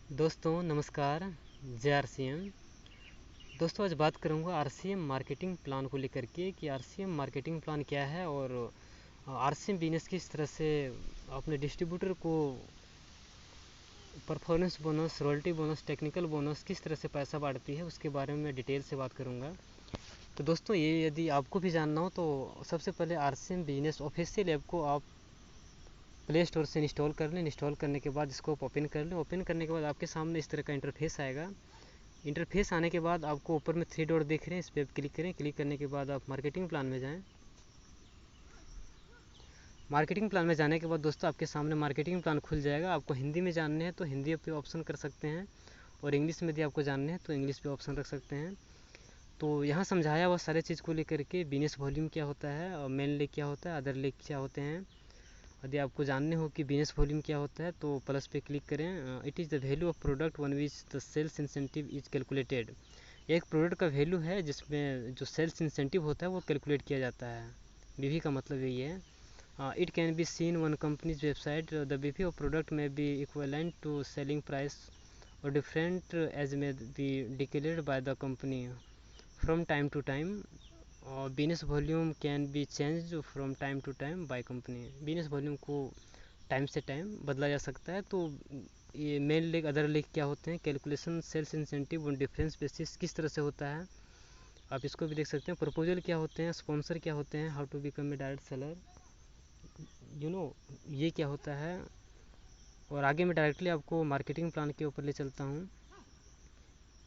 दोस्तों नमस्कार। जय आरसीएम। दोस्तों आज बात करूंगा आरसीएम मार्केटिंग प्लान को लेकर के कि आरसीएम मार्केटिंग प्लान क्या है और आरसीएम बिजनेस किस तरह से अपने डिस्ट्रीब्यूटर को performance bonus, royalty bonus, technical bonus किस तरह से पैसा बांटती है, उसके बारे में मैं डिटेल से बात करूंगा। तो दोस्तों ये यदि आपको भी जानना हो तो सबसे पहले आरसीएम बिजनेस ऑफिशियल ऐप को आप प्ले स्टोर से इंस्टॉल कर लें। इंस्टॉल करने के बाद इसको ओपन कर लें। ओपन करने के बाद आपके सामने इस तरह का इंटरफेस आएगा। इंटरफेस आने के बाद आपको ऊपर में 3 डॉट दिख रहे हैं, इस पर क्लिक करें। क्लिक करने के बाद आप मार्केटिंग प्लान में जाएं। मार्केटिंग प्लान में जाने के बाद दोस्तों आपके सामने मार्केटिंग प्लान खुल जाएगा। आपको हिंदी में जानने हैं तो हिंदी पे ऑप्शन कर सकते हैं और इंग्लिश में यदि आपको जानने हैं तो इंग्लिश पे ऑप्शन रख सकते हैं। तो यहाँ समझाया हुआ सारे चीज़ को लेकर के बिजनेस वॉल्यूम क्या होता है और मेन लेग क्या होता है, अदर लेग क्या होते हैं। यदि आपको जानने हो कि बिजनेस वॉल्यूम क्या होता है तो प्लस पे क्लिक करें। It is the value of product one which the sales incentive is calculated. एक प्रोडक्ट का वैल्यू है जिसमें जो सेल्स इंसेंटिव होता है वो कैलकुलेट किया जाता है। बीवी का मतलब यही है। It can be seen on company's website. The BV of product may be equivalent to selling price और different as may be declared by the company from time to time. और business volume can be change from time to time by company. Business volume को time से time बदला जा सकता है। तो ये मेन लेग, अदर लेग क्या होते हैं, calculation sales incentive on difference basis किस तरह से होता है, आप इसको भी देख सकते हैं। प्रपोजल क्या होते हैं, स्पॉन्सर क्या होते हैं, how to become a direct seller, ये क्या होता है। और आगे मैं डायरेक्टली आपको मार्केटिंग प्लान के ऊपर ले चलता हूँ।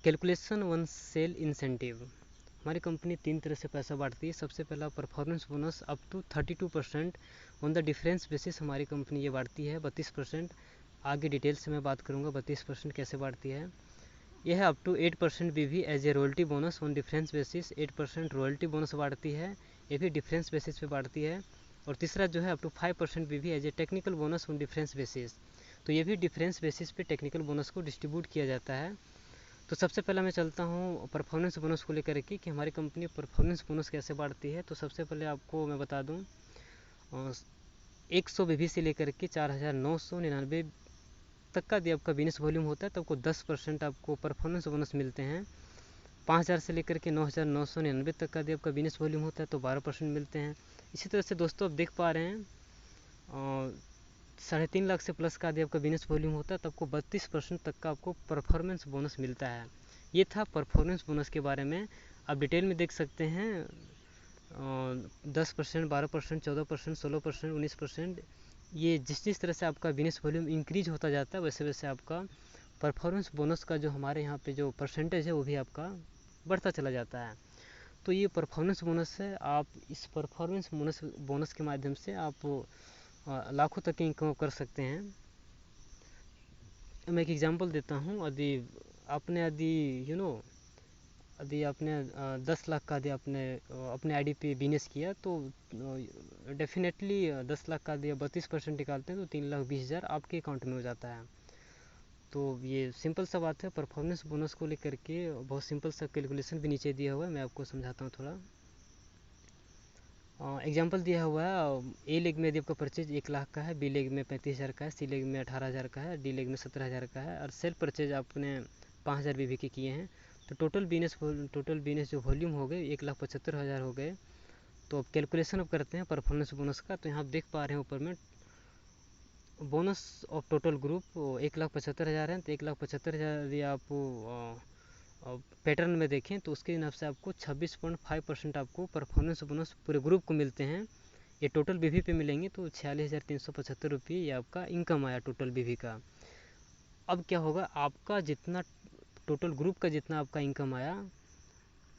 Calculation one sale incentive. हमारी कंपनी 3 तरह से पैसा बांटती है। सबसे पहला performance bonus up to 32% on the difference basis हमारी कंपनी ये बांटती है। 32% आगे डिटेल से मैं बात करूँगा 32% कैसे बांटती है। यह है अप टू 8% भी as a royalty bonus on difference basis. 8% royalty bonus बांटती है, ये भी डिफरेंस बेसिस पे बांटती है। और तीसरा जो है अप टू 5% भी as a technical bonus on difference basis. तो ये भी डिफरेंस बेसिस पे टेक्निकल बोनस को डिस्ट्रीब्यूट किया जाता है। तो सबसे पहला मैं चलता हूँ परफॉर्मेंस बोनस को लेकर के कि हमारी कंपनी परफॉर्मेंस बोनस कैसे बांटती है। तो सबसे पहले आपको मैं बता दूँ 100 बीवी से लेकर के 4,999 तक का यदि आपका बिजनेस वॉल्यूम होता है तो आपको 10% आपको परफॉर्मेंस बोनस मिलते हैं। 5,000 से लेकर के 9,999 तक का यदि आपका बिजनेस वॉल्यूम होता है तो 12% मिलते हैं। इसी तरह से दोस्तों आप देख पा रहे हैं 3.5 लाख से प्लस का यदि आपका बिजनेस वॉल्यूम होता है तो आपको 32% तक का आपको परफॉर्मेंस बोनस मिलता है। ये था परफॉर्मेंस बोनस के बारे में। आप डिटेल में देख सकते हैं 10%, 12%, 14%, 16%, 19%। ये जिस जिस तरह से आपका बिजनेस वॉल्यूम इंक्रीज होता जाता है वैसे वैसे आपका परफॉर्मेंस बोनस का जो हमारे यहाँ पे जो परसेंटेज है वो भी आपका बढ़ता चला जाता है। तो ये परफॉर्मेंस बोनस है। आप इस परफॉर्मेंस बोनस के माध्यम से आप लाखों तक की इनकम कर सकते हैं। मैं एक एग्जांपल देता हूँ। यदि आपने यदि आपने 10 लाख का यदि आपने अपने आईडी पे बिजनेस किया तो डेफिनेटली 10 लाख का यदि 32% निकालते हैं तो 3,20,000 आपके अकाउंट में हो जाता है। तो ये सिंपल सा बात है। परफॉर्मेंस बोनस को लेकर के बहुत सिंपल सा कैलकुलेशन भी नीचे दिया हुआ है, मैं आपको समझाता हूँ थोड़ा। एग्जांपल दिया हुआ है। ए लेग में यदि आपका परचेज 1 लाख का है, बी लेग में 35,000 का है, सी लेग में 18,000 का है, डी लेग में 17,000 का है और सेल परचेज आपने 5,000 बीवी के किए हैं। तो टोटल बिजनेस जो वॉल्यूम हो गए 1,75,000 हो गए। तो अब कैलकुलेशन अब करते हैं परफॉर्मेंस बोनस का। तो यहाँ आप देख पा रहे हैं ऊपर में बोनस ऑफ टोटल ग्रुप 1,75,000 है। तो 1,75,000 यदि आप पैटर्न में देखें तो उसके हिसाब से आपको 26.5% आपको परफॉर्मेंस बोनस पूरे ग्रुप को मिलते हैं। ये टोटल बीवी पे मिलेंगे तो 46,375 रुपये ये आपका इनकम आया टोटल बीवी का। अब क्या होगा, आपका जितना टोटल ग्रुप का जितना आपका इनकम आया,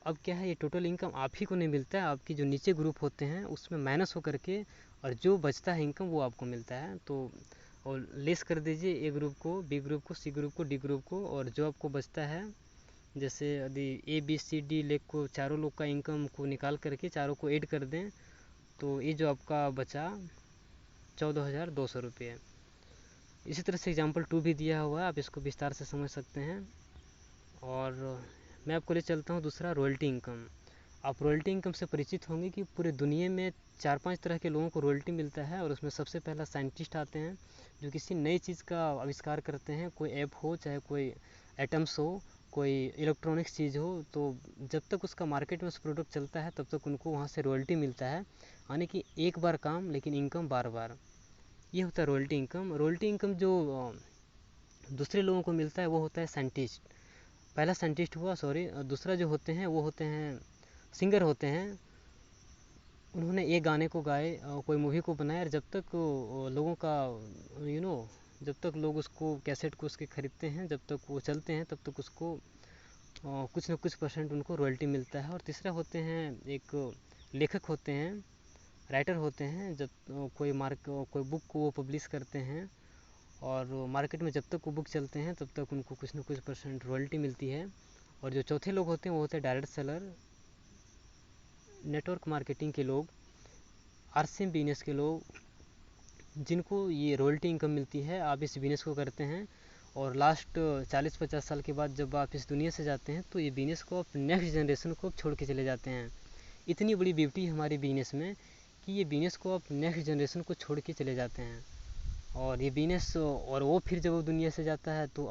अब क्या है ये टोटल इनकम आप ही को नहीं मिलता है, आपकी जो नीचे ग्रुप होते हैं उसमें माइनस हो करके और जो बचता है इनकम वो आपको मिलता है। तो और लेस कर दीजिए ए ग्रुप को, बी ग्रुप को, सी ग्रुप को, डी ग्रुप को, और जो आपको बचता है जैसे यदि A B C D leg को चारों लोग का इनकम को निकाल करके चारों को ऐड कर दें तो ये जो आपका बचा 14,200 रुपये। इसी तरह से एग्जांपल 2 भी दिया हुआ है, आप इसको विस्तार से समझ सकते हैं। और मैं आपको ले चलता हूँ दूसरा रॉयल्टी इनकम। आप रॉयल्टी इनकम से परिचित होंगे कि पूरे दुनिया में 4-5 तरह के लोगों को रॉयल्टी मिलता है, और उसमें सबसे पहला साइंटिस्ट आते हैं जो किसी नई चीज़ का आविष्कार करते हैं, कोई ऐप हो चाहे कोई एटम्स हो, कोई इलेक्ट्रॉनिक्स चीज़ हो, तो जब तक उसका मार्केट में उस प्रोडक्ट चलता है तब तक उनको वहाँ से रॉयल्टी मिलता है, यानी कि एक बार काम लेकिन इनकम बार बार। ये होता है रॉयल्टी इनकम। रॉयल्टी इनकम जो दूसरे लोगों को मिलता है वो होता है साइंटिस्ट, पहला साइंटिस्ट हुआ सॉरी। दूसरा जो होते हैं वो होते हैं सिंगर होते हैं, उन्होंने एक गाने को गाए, कोई मूवी को बनाया, और जब तक लोगों का जब तक लोग उसको कैसेट को उसके खरीदते हैं, जब तक वो चलते हैं तब तक उसको कुछ न कुछ परसेंट उनको रॉयल्टी मिलता है। और तीसरा होते हैं एक लेखक होते हैं, राइटर होते हैं, जब कोई बुक को वो पब्लिश करते हैं और मार्केट में जब तक वो बुक चलते हैं तब तक उनको कुछ न कुछ परसेंट रॉयल्टी मिलती है। और जो चौथे लोग होते हैं वो होते हैं डायरेक्ट सेलर, नेटवर्क मार्केटिंग के लोग, आरसीएम बिजनेस के लोग, जिनको ये रॉयल्टी इनकम मिलती है। आप इस बिजनेस को करते हैं और लास्ट 40-50 साल के बाद जब आप इस दुनिया से जाते हैं तो ये बिजनेस को आप नेक्स्ट जनरेशन को छोड़ के चले जाते हैं। इतनी बड़ी ब्यूटी है हमारे बिजनेस में कि ये बिजनेस को आप नेक्स्ट जनरेशन को छोड़ के चले जाते हैं। और ये बिजनेस, और वो फिर जब वो दुनिया से जाता है तो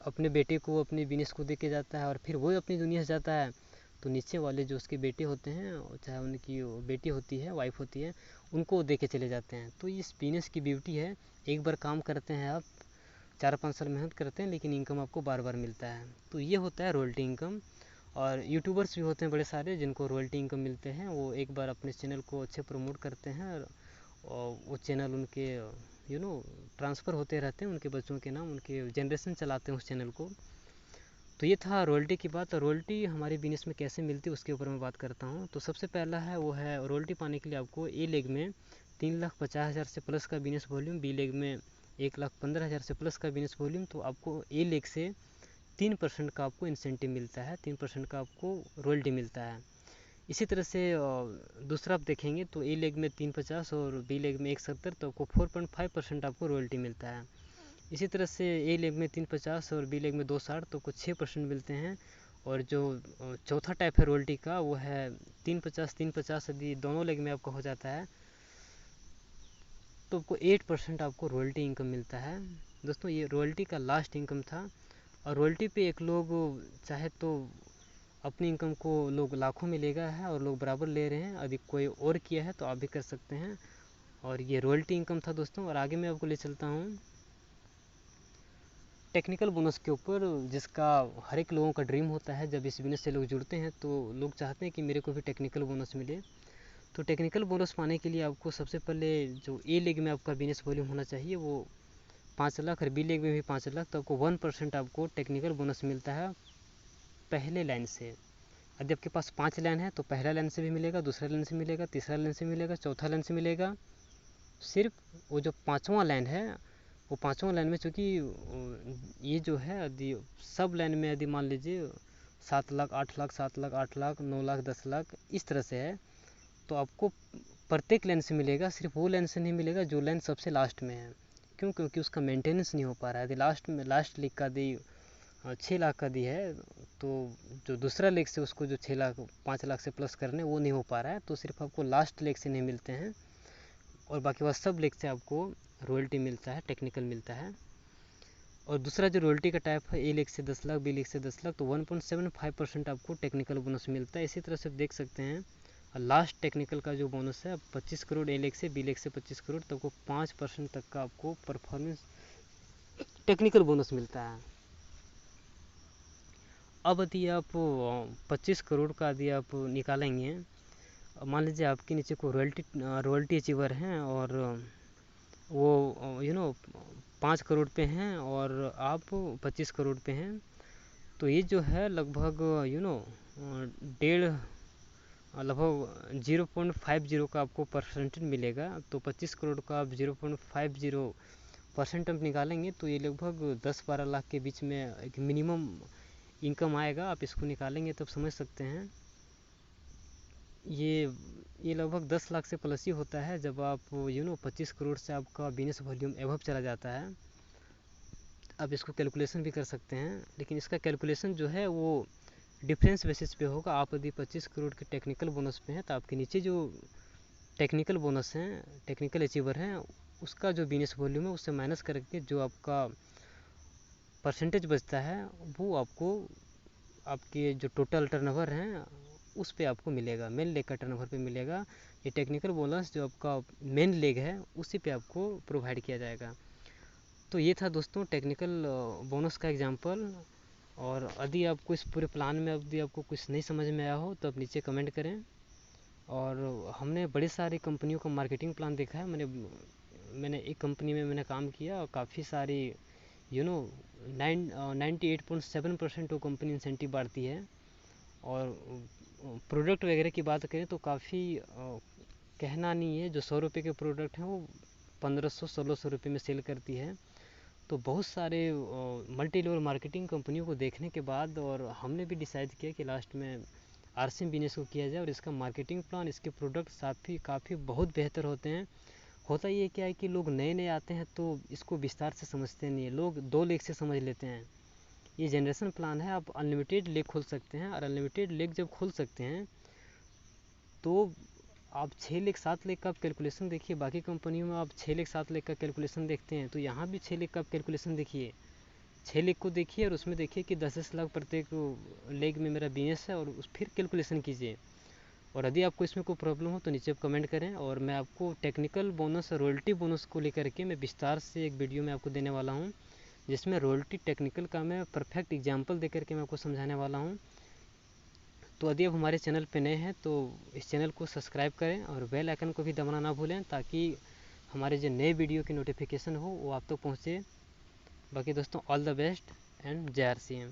अपने बेटे को अपने बिजनेस को दे के जाता है, और फिर वो अपनी दुनिया से जाता है तो नीचे वाले जो उसके बेटे होते हैं, चाहे उनकी बेटी होती है, वाइफ होती है, उनको दे के चले जाते हैं। तो इस बिजनेस की ब्यूटी है, एक बार काम करते हैं आप, 4-5 साल मेहनत करते हैं, लेकिन इनकम आपको बार बार मिलता है। तो ये होता है रॉयल्टी इनकम। और यूट्यूबर्स भी होते हैं बड़े सारे जिनको रॉयल्टी इनकम मिलते हैं, वो एक बार अपने चैनल को अच्छे प्रमोट करते हैं और वो चैनल उनके ट्रांसफ़र होते रहते हैं, उनके बच्चों के नाम, उनके जनरेशन चलाते हैं उस चैनल को। तो ये था रॉयल्टी की बात। रॉयल्टी हमारे बिजनेस में कैसे मिलती है उसके ऊपर मैं बात करता हूँ। तो सबसे पहला है वो है रॉयल्टी पाने के लिए आपको ए लेग में 3,50,000 से प्लस का बिजनेस वॉल्यूम, बी लेग में 1,15,000 से प्लस का बिजनेस वॉल्यूम, तो आपको ए लेग से 3% का आपको इंसेंटिव मिलता है, 3% का आपको रॉयल्टी मिलता है। इसी तरह से दूसरा आप देखेंगे तो ए लेग में 350 और बी लेग में 170, तो आपको 4.5% आपको रॉयल्टी मिलता है। इसी तरह से ए लेग में 350 और बी लेग में 260, तो कुछ 6% मिलते हैं। और जो चौथा टाइप है रॉयल्टी का वो है 350 यदि दोनों लेग में आपका हो जाता है तो आपको 8% आपको रॉयल्टी इनकम मिलता है। दोस्तों ये रॉयल्टी का लास्ट इनकम था। और रॉयल्टी पे एक लोग चाहे तो अपनी इनकम को लोग लाखों में ले गया है और लोग बराबर ले रहे हैं, यदि कोई और किया है तो आप भी कर सकते हैं। और ये रॉयल्टी इनकम था दोस्तों। और आगे मैं आपको ले चलता हूँ टेक्निकल बोनस के ऊपर, जिसका हर एक लोगों का ड्रीम होता है। जब इस बिजनेस से लोग जुड़ते हैं तो लोग चाहते हैं कि मेरे को भी टेक्निकल बोनस मिले। तो टेक्निकल बोनस पाने के लिए आपको सबसे पहले जो ए लेग में आपका बिजनेस वॉल्यूम होना चाहिए वो 5 लाख, और बी लेग में भी 5 लाख, तो आपको 1% आपको टेक्निकल बोनस मिलता है पहले लाइन से। यदि आपके पास 5 लाइन है तो पहला लाइन से भी मिलेगा, दूसरा लाइन से मिलेगा, तीसरा लाइन से मिलेगा, चौथा लाइन से मिलेगा। सिर्फ वो जो 5वां लाइन है, वो 5वां लाइन में चूँकि ये जो है यदि सब लाइन में यदि मान लीजिए 7 लाख, 8 लाख, 7 लाख, 8 लाख, 9 लाख, 10 लाख इस तरह से है, तो आपको प्रत्येक लाइन से मिलेगा। सिर्फ वो लाइन से नहीं मिलेगा जो लाइन सबसे लास्ट में है। क्यों? क्योंकि उसका मेंटेनेंस नहीं हो पा रहा है। यदि लास्ट लीग का दी 6 लाख का दी है तो जो दूसरा लेग से उसको जो 6 लाख 5 लाख से प्लस करने वो नहीं हो पा रहा है, तो सिर्फ आपको लास्ट लेग से नहीं मिलते हैं और बाकी बात सब लेग से आपको रॉयल्टी मिलता है, टेक्निकल मिलता है। और दूसरा जो रॉयल्टी का टाइप है, ए लेग से 10 लाख, बी लेग से 10 लाख, तो 1.75% आपको टेक्निकल बोनस मिलता है। इसी तरह से आप देख सकते हैं लास्ट टेक्निकल का जो बोनस है 25 करोड़ ए लेग से, बी लेग से 25 करोड़, तो आपको 5% तक का आपको परफॉर्मेंस टेक्निकल बोनस मिलता है। अब यदि आप 25 करोड़ का यदि आप निकालेंगे, मान लीजिए आपके नीचे को रॉयल्टी अचीवर हैं और वो 5 करोड़ पे हैं और आप 25 करोड़ पे हैं, तो ये जो है लगभग लगभग 0.50 का आपको परसेंटेज मिलेगा। तो 25 करोड़ का आप 0.50% आप निकालेंगे तो ये लगभग 10-12 लाख के बीच में एक मिनिमम इनकम आएगा। आप इसको निकालेंगे तब समझ सकते हैं ये लगभग 10 लाख से प्लस ही होता है जब आप 25 करोड़ से आपका बिजनेस वॉल्यूम एबव चला जाता है। आप इसको कैलकुलेशन भी कर सकते हैं, लेकिन इसका कैलकुलेशन जो है वो डिफरेंस बेसिस पे होगा। आप यदि 25 करोड़ के टेक्निकल बोनस पे हैं तो आपके नीचे जो टेक्निकल बोनस हैं, टेक्निकल अचीवर हैं, उसका जो बिजनेस वॉल्यूम है उससे माइनस करके जो आपका परसेंटेज बचता है वो आपको आपके जो टोटल टर्नओवर हैं उस पे आपको मिलेगा, मेन लेग का टर्नओवर पे मिलेगा। ये टेक्निकल बोनस जो आपका मेन लेग है उसी पे आपको प्रोवाइड किया जाएगा। तो ये था दोस्तों टेक्निकल बोनस का एग्जांपल। और यदि आपको इस पूरे प्लान में यदि आपको कुछ नहीं समझ में आया हो तो आप नीचे कमेंट करें। और हमने बड़ी सारी कंपनियों का मार्केटिंग प्लान देखा है। मैंने एक कंपनी में मैंने काम किया और काफ़ी सारी 98.7% वो कंपनी इंसेंटिव बांटती है। और प्रोडक्ट वगैरह की बात करें तो काफ़ी कहना नहीं है, जो 100 रुपये के प्रोडक्ट हैं वो 1500-1600 रुपये में सेल करती है। तो बहुत सारे मल्टी लेवल मार्केटिंग कंपनियों को देखने के बाद और हमने भी डिसाइड किया कि लास्ट में आरसीएम बिजनेस को किया जाए। और इसका मार्केटिंग प्लान, इसके प्रोडक्ट काफ़ी बहुत बेहतर होते हैं। होता ये क्या है कि लोग नए नए आते हैं तो इसको विस्तार से समझते नहीं है, लोग 2 लेग से समझ लेते हैं। ये जनरेशन प्लान है, आप अनलिमिटेड लेग खोल सकते हैं। और अनलिमिटेड लेग जब खोल सकते हैं तो आप 6 लेग 7 लेग का कैलकुलेशन देखिए। बाकी कंपनियों में आप 6 लेग 7 लेग का कैलकुलेशन देखते हैं, तो यहाँ भी 6 लेग का कैलकुलेशन देखिए। 6 लेग को देखिए और उसमें देखिए कि 10-10 लाख प्रत्येक लेग में मेरा बिजनेस है, और फिर कैलकुलेशन कीजिए। और यदि आपको इसमें कोई प्रॉब्लम हो तो नीचे आप कमेंट करें। और मैं आपको टेक्निकल बोनस और रॉयल्टी बोनस को लेकर के मैं विस्तार से एक वीडियो में आपको देने वाला हूँ, जिसमें रॉयल्टी टेक्निकल का मैं परफेक्ट एग्जांपल देकर के मैं आपको समझाने वाला हूँ। तो यदि आप हमारे चैनल पे नए हैं तो इस चैनल को सब्सक्राइब करें और बेल आइकन को भी दबाना ना भूलें, ताकि हमारे जो नए वीडियो की नोटिफिकेशन हो वो आप तक पहुँचे। बाकी दोस्तों, ऑल द बेस्ट एंड जय आर सी एम।